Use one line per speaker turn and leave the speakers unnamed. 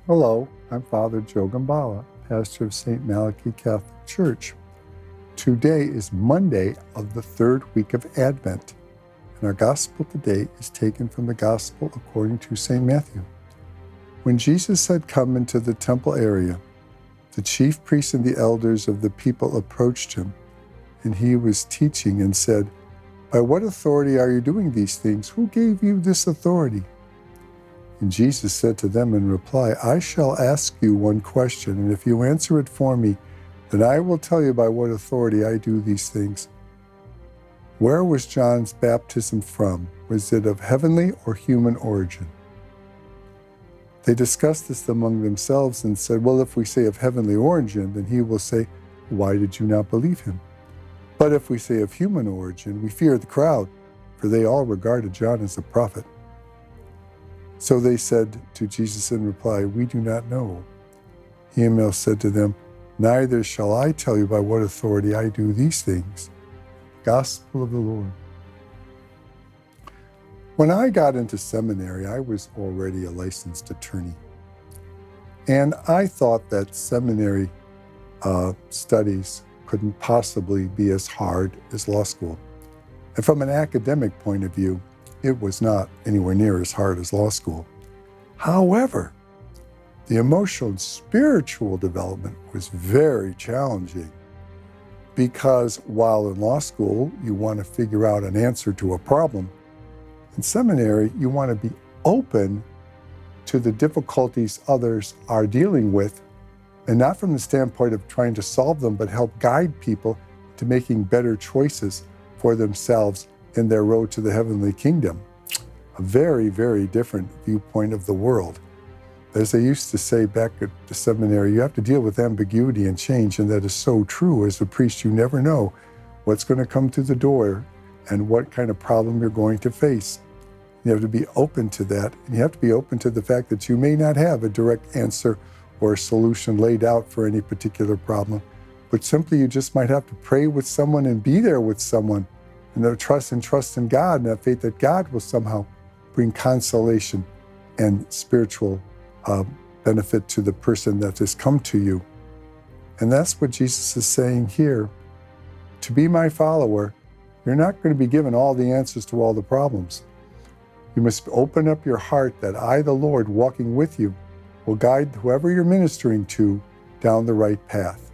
Hello, I'm Father Joe Gambala, pastor of St. Malachy Catholic Church. Today is Monday of the third week of Advent, and our gospel today is taken from the Gospel according to St. Matthew. When Jesus had come into the temple area, the chief priests and the elders of the people approached him, and he was teaching and said, "By what authority are you doing these things? Who gave you this authority?" And Jesus said to them in reply, "I shall ask you one question, and if you answer it for me, then I will tell you by what authority I do these things. Where was John's baptism from? Was it of heavenly or human origin?" They discussed this among themselves and said, "Well, if we say of heavenly origin, then he will say, 'Why did you not believe him?' But if we say of human origin, we fear the crowd, for they all regarded John as a prophet." So they said to Jesus in reply, "We do not know." He himself said to them, "Neither shall I tell you by what authority I do these things." Gospel of the Lord. When I got into seminary, I was already a licensed attorney. And I thought that seminary studies couldn't possibly be as hard as law school. And from an academic point of view, it was not anywhere near as hard as law school. However, the emotional and spiritual development was very challenging, because while in law school you want to figure out an answer to a problem, in seminary you want to be open to the difficulties others are dealing with, and not from the standpoint of trying to solve them, but help guide people to making better choices for themselves in their road to the heavenly kingdom. A very, very different viewpoint of the world. As they used to say back at the seminary, you have to deal with ambiguity and change, and that is so true. As a priest, you never know what's going to come through the door and what kind of problem you're going to face. You have to be open to that, and you have to be open to the fact that you may not have a direct answer or a solution laid out for any particular problem, but simply you just might have to pray with someone and be there with someone, and trust in God, and have faith that God will somehow bring consolation and spiritual benefit to the person that has come to you. And that's what Jesus is saying here. To be my follower, you're not going to be given all the answers to all the problems. You must open up your heart that I, the Lord, walking with you, will guide whoever you're ministering to down the right path.